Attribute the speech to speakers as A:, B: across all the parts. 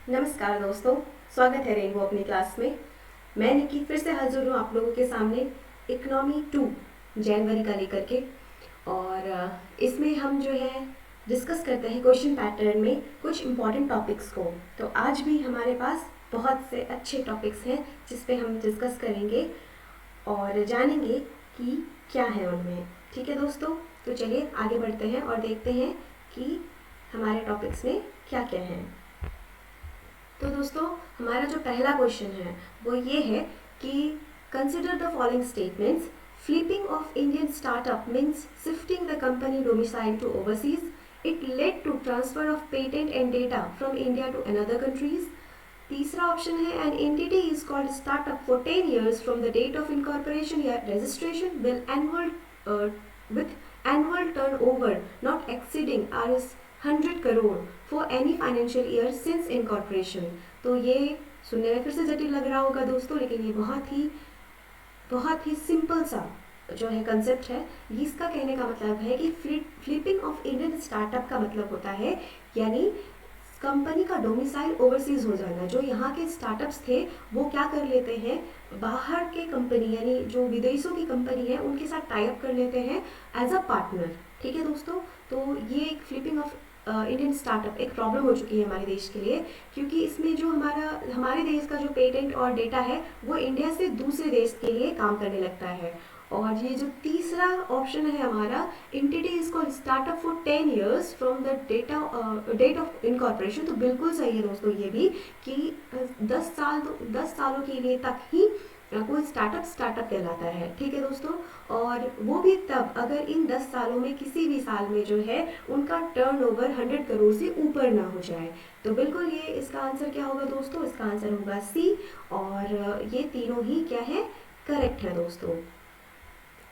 A: नमस्कार दोस्तों, स्वागत है रेनबो अपनी क्लास में। मैं निकी फिर से हाजिर हूँ आप लोगों के सामने इकोनॉमी 2 जनवरी का लेकर के। और इसमें हम जो है डिस्कस करते हैं क्वेश्चन पैटर्न में कुछ इम्पॉर्टेंट टॉपिक्स को। तो आज भी हमारे पास बहुत से अच्छे टॉपिक्स हैं जिस पे हम डिस्कस करेंगे और जानेंगे कि क्या है उनमें। ठीक है दोस्तों, तो चलिए आगे बढ़ते हैं और देखते हैं कि हमारे टॉपिक्स में क्या क्या है। तो दोस्तों, हमारा जो पहला क्वेश्चन है वो ये है कि consider the following statements. Flipping of Indian startup means shifting the company domicile to overseas. It led to transfer of patent and data from India to another countries. तीसरा ऑप्शन है an entity is called startup for 10 years from the date of incorporation या registration with annual turnover not exceeding Rs 100 crore for any financial year since incorporation. तो ये सुनने में फिर से जटिल लग रहा होगा दोस्तों, लेकिन ये बहुत ही सिंपल सा जो है कंसेप्ट है। इसका कहने का मतलब है कि फ्लिपिंग ऑफ इंडियन स्टार्टअप का मतलब होता है यानी कंपनी का डोमिसाइल ओवरसीज हो जाना। जो यहाँ के स्टार्टअप्स थे वो क्या कर लेते हैं, बाहर के कंपनी यानी जो विदेशों की कंपनी है उनके साथ टाई अप कर लेते हैं एज अ पार्टनर। ठीक है दोस्तों, तो ये एक फ्लिपिंग ऑफ इंडियन स्टार्टअप एक प्रॉब्लम हो चुकी है हमारे देश के लिए, क्योंकि इसमें जो हमारे देश का जो पेटेंट और डेटा है वो इंडिया से दूसरे देश के लिए काम करने लगता है। और ये जो तीसरा ऑप्शन है हमारा, entity is called startup for 10 years from the date of incorporation, तो बिल्कुल सही है दोस्तों ये भी कि 10 सालों के लिए तक ही कोई स्टार्टअप कहलाता है। ठीक है दोस्तों, और वो भी तब अगर इन 10 सालों में किसी भी साल में जो है उनका टर्नओवर 100 करोड़ से ऊपर ना हो जाए। तो बिल्कुल ये इसका आंसर क्या होगा दोस्तों, इसका आंसर होगा सी। और ये तीनों ही क्या है, करेक्ट है दोस्तों।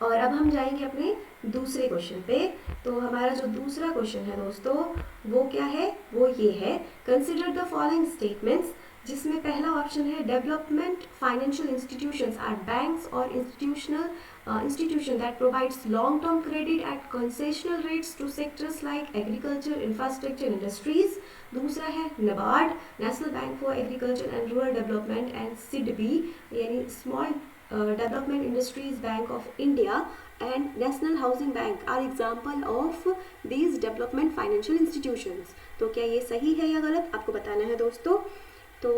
A: और अब हम जाएंगे अपने दूसरे क्वेश्चन पे। तो हमारा जो दूसरा क्वेश्चन है दोस्तों वो क्या है, वो ये है कंसिडर द फॉलोइंग स्टेटमेंट्स, जिसमें पहला ऑप्शन है development financial institutions are banks और institution that provides long term credit at concessional rates to sectors like agriculture, infrastructure, industries. दूसरा है NABARD, national bank for agriculture and rural development, and SIDBI यानी small development industries bank of India and National Housing Bank are example of these development financial institutions. तो क्या ये सही है या गलत, आपको बताना है दोस्तों। तो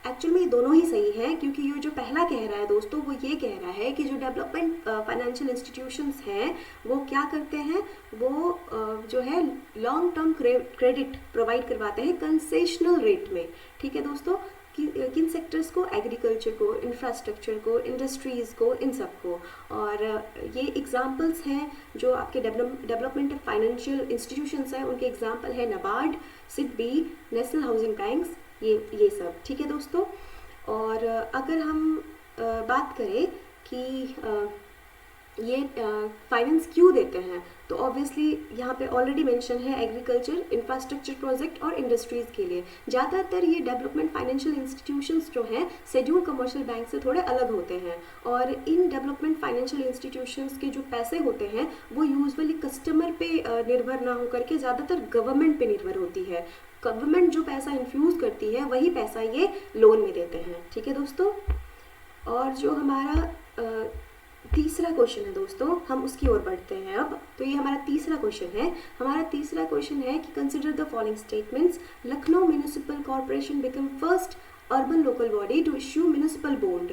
A: एक्चुअल में दोनों ही सही है, क्योंकि ये जो पहला कह रहा है दोस्तों वो ये कह रहा है कि जो डेवलपमेंट फाइनेंशियल इंस्टीट्यूशंस हैं वो क्या करते हैं, वो जो है लॉन्ग टर्म क्रेडिट प्रोवाइड करवाते हैं कंसेशनल रेट में। ठीक है दोस्तों, किन सेक्टर्स को, एग्रीकल्चर को, इंफ्रास्ट्रक्चर को, इंडस्ट्रीज़ को, इन सब को। और ये एग्जांपल्स हैं जो आपके डेवलपमेंट फाइनेंशियल इंस्टीट्यूशंस हैं, उनके एग्जांपल है NABARD, SIDBI, national housing banks, ये सब। ठीक है दोस्तों, और अगर हम बात करें कि ये फाइनेंस क्यों देते हैं, तो ऑब्वियसली यहाँ पे ऑलरेडी मेंशन है एग्रीकल्चर, इंफ्रास्ट्रक्चर प्रोजेक्ट और इंडस्ट्रीज़ के लिए। ज़्यादातर ये डेवलपमेंट फाइनेंशियल इंस्टीट्यूशंस जो हैं शेड्यूल्ड कमर्शियल बैंक से थोड़े अलग होते हैं, और इन डेवलपमेंट फाइनेंशियल इंस्टीट्यूशंस के जो पैसे होते हैं वो यूजुअली कस्टमर पे निर्भर ना होकर के ज़्यादातर गवर्नमेंट पे निर्भर होती है। गवर्नमेंट जो पैसा इन्फ्यूज़ करती है वही पैसा ये लोन में देते हैं। ठीक है दोस्तों, और जो हमारा तीसरा क्वेश्चन है दोस्तों, हम उसकी ओर बढ़ते हैं अब। तो ये हमारा तीसरा क्वेश्चन है। हमारा तीसरा क्वेश्चन है कि consider the following statements. Lucknow municipal corporation become first urban local body to issue municipal bond.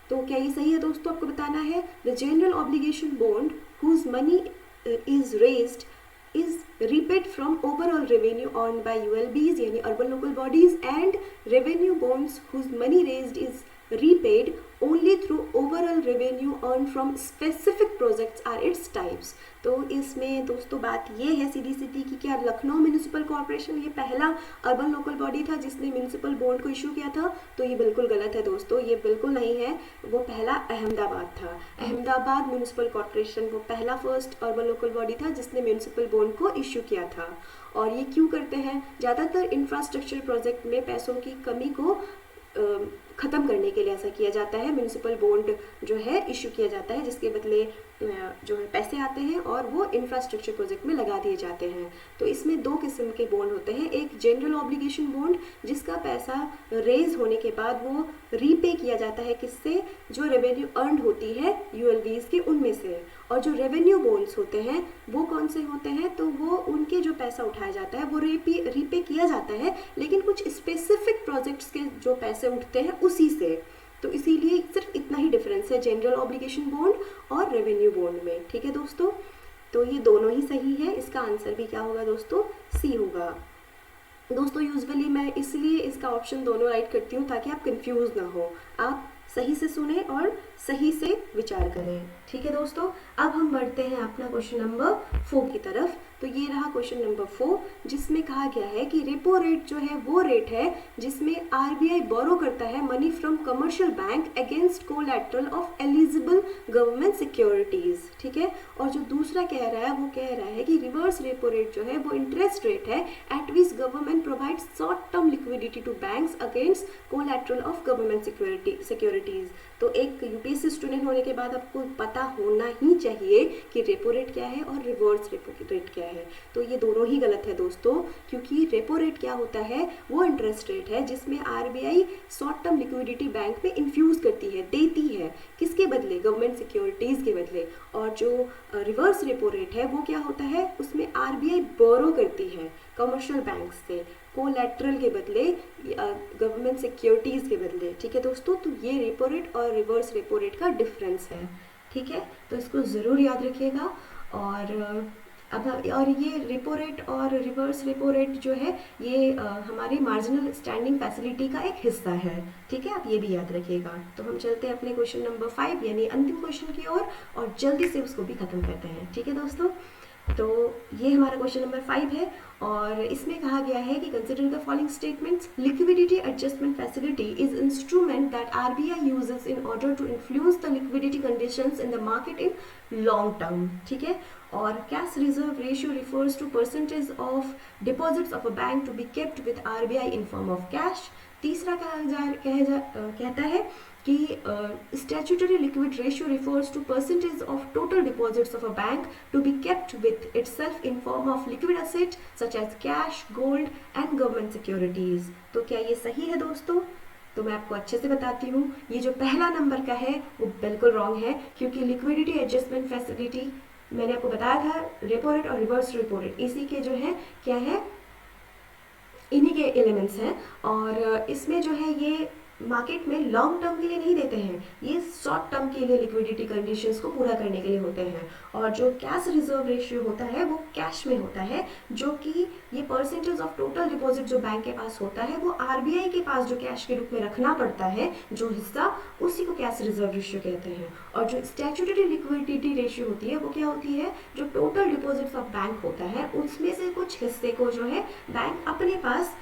A: तो क्या ये सही है दोस्तों, आपको बताना है। The general obligation bond whose money is raised is repaid from overall revenue earned by ULBs यानी urban local bodies, and revenue bonds whose money raised is repaid only through overall revenue earned from specific projects are its types. तो इसमें दोस्तों बात ये है सीधी सीधी कि क्या Lucknow municipal corporation ये पहला अर्बन लोकल बॉडी था जिसने म्यूनिसिपल बॉन्ड को इशू किया था, तो ये बिल्कुल गलत है दोस्तों, ये बिल्कुल नहीं है। वो पहला अहमदाबाद था। अहमदाबाद म्यूनिसिपल कॉर्पोरेशन वो पहला फर्स्ट अर्बन लोकल बॉडी था जिसने म्यूनिसिपल बॉन्ड को इशू किया था। और ये क्यों करते हैं, ज़्यादातर इंफ्रास्ट्रक्चर प्रोजेक्ट में पैसों की कमी को ख़त्म करने के लिए ऐसा किया जाता है। म्यूनिसिपल बॉन्ड जो है इशू किया जाता है, जिसके बदले जो है पैसे आते हैं और वो इंफ्रास्ट्रक्चर प्रोजेक्ट में लगा दिए जाते हैं। तो इसमें दो किस्म के बॉन्ड होते हैं, एक जनरल ऑब्लिगेशन बॉन्ड जिसका पैसा रेज होने के बाद वो रीपे किया जाता है किससे, जो रेवेन्यू अर्न होती है यूएलवीज के उनमें से। और जो रेवेन्यू बॉन्ड्स होते हैं वो कौन से होते हैं, तो वो उनके जो पैसा उठाया जाता है वो रीपे किया जाता है, लेकिन कुछ स्पेसिफिक प्रोजेक्ट्स के जो पैसे उठते हैं उसी से। तो इसीलिए सिर्फ इतना ही डिफरेंस है जनरल ऑब्लिगेशन बॉन्ड और रेवेन्यू बॉन्ड में। ठीक है दोस्तों, तो ये दोनों ही सही है। इसका आंसर भी क्या होगा दोस्तों, सी होगा। दोस्तों यूजुअली मैं इसलिए इसका ऑप्शन दोनों राइट करती हूँ ताकि आप कंफ्यूज ना हो, आप सही से सुने और सही से विचार करें। ठीक है दोस्तों, अब हम बढ़ते हैं अपना क्वेश्चन नंबर 4 की तरफ। तो ये रहा क्वेश्चन नंबर 4, जिसमें कहा गया है कि रेपो रेट जो है वो रेट है जिसमें आरबीआई बोरो करता है money from commercial bank against collateral of eligible government securities. ठीक है, और जो दूसरा कह रहा है वो कह रहा है कि रिवर्स रेपो रेट जो है वो इंटरेस्ट रेट है at which government provides short term liquidity to banks against collateral of government securities. तो एक यूपीएससी स्टूडेंट होने के बाद आपको पता होना ही चाहिए कि रेपो रेट क्या है और रिवर्स रेपो रेट क्या है। तो ये दोनों ही गलत है दोस्तों, क्योंकि रेपो रेट क्या होता है, वो इंटरेस्ट रेट है जिसमें RBI short term liquidity bank में इन्फ्यूज करती है, देती है, किसके बदले, गवर्नमेंट सिक्योरिटीज के बदले। और जो रिवर्स रेपो रेट है वो क्या होता है, उसमें आरबीआई बोरो करती है कमर्शियल बैंक से कोलैटरल के बदले, गवर्नमेंट सिक्योरिटीज के बदले। ठीक है दोस्तों, तो ये रेपो रेट और रिवर्स रेपो रेट का डिफरेंस है। ठीक है, तो इसको ज़रूर याद रखिएगा। और ये रेपो रेट और रिवर्स रेपो रेट जो है ये हमारी मार्जिनल स्टैंडिंग फैसिलिटी का एक हिस्सा है। ठीक है, आप ये भी याद रखिएगा। तो हम चलते हैं अपने क्वेश्चन नंबर 5 यानी अंतिम क्वेश्चन की ओर और जल्दी से उसको भी खत्म करते हैं। ठीक है दोस्तों, तो ये हमारा क्वेश्चन नंबर 5 है और इसमें कहा गया है कि consider the following statements. Liquidity adjustment facility is instrument that RBI uses in order to influence the liquidity conditions in the market in long term. ठीक है, और cash reserve ratio refers to percentage of deposits of a bank to be kept with RBI in form of cash. तीसरा कहता है कि statutory liquid ratio refers to percentage of total deposits of a bank to be kept with itself in form of liquid asset such as cash, gold and government securities। तो क्या ये सही है दोस्तों? तो मैं आपको अच्छे से बताती हूँ, ये जो पहला नंबर का है वो बिल्कुल रॉन्ग है, क्योंकि लिक्विडिटी एडजस्टमेंट फैसिलिटी मैंने आपको बताया था रेपो रेट और रिवर्स रेपो रेट इसी के जो है क्या है, इन्हीं के एलिमेंट्स हैं। और इसमें जो है ये मार्केट में लॉन्ग टर्म के लिए नहीं देते हैं, ये शॉर्ट टर्म के लिए लिक्विडिटी कंडीशंस को पूरा करने के लिए होते हैं। और जो कैश रिजर्व रेशियो होता है वो कैश में होता है, जो कि ये परसेंटेज ऑफ टोटल डिपॉजिट जो बैंक के पास होता है वो आरबीआई के पास जो कैश के रूप में रखना पड़ता है जो हिस्सा, उसी को कैश रिजर्व रेशियो कहते हैं। और जो स्टैट्यूटरी लिक्विडिटी रेशियो होती है वो क्या होती है, जो टोटल डिपॉजिट्स ऑफ बैंक होता है उसमें से कुछ हिस्से को जो है बैंक अपने पास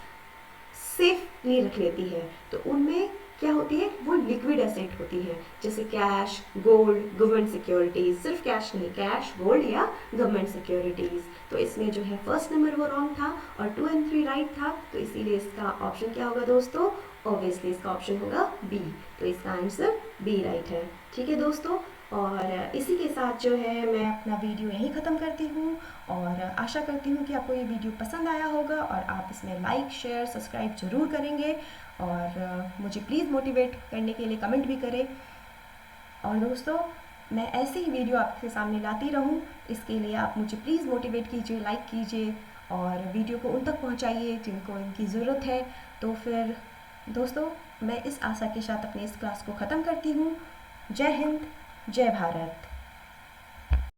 A: सेफली रख लेती है। तो उनमें क्या होती है, वो लिक्विड एसेट होती है, जैसे कैश, गोल्ड, गवर्नमेंट सिक्योरिटीज। सिर्फ कैश नहीं, कैश, गोल्ड या गवर्नमेंट सिक्योरिटीज। तो इसमें जो है फर्स्ट नंबर वो रॉन्ग था और 2 और 3 राइट था। तो इसीलिए इसका ऑप्शन क्या होगा दोस्तों, ऑब्वियसली इसका ऑप्शन होगा बी। तो इसका आंसर बी राइट है। ठीक है दोस्तों, और इसी के साथ जो है मैं अपना वीडियो यहीं ख़त्म करती हूँ और आशा करती हूँ कि आपको ये वीडियो पसंद आया होगा और आप इसमें लाइक, शेयर, सब्सक्राइब ज़रूर करेंगे और मुझे प्लीज़ मोटिवेट करने के लिए कमेंट भी करें। और दोस्तों, मैं ऐसे ही वीडियो आपके सामने लाती रहूँ, इसके लिए आप मुझे प्लीज़ मोटिवेट कीजिए, लाइक कीजिए और वीडियो को उन तक पहुँचाइए जिनको इनकी ज़रूरत है। तो फिर दोस्तों, मैं इस आशा के साथ अपनी इस क्लास को ख़त्म करती हूँ। जय हिंद, जय भारत।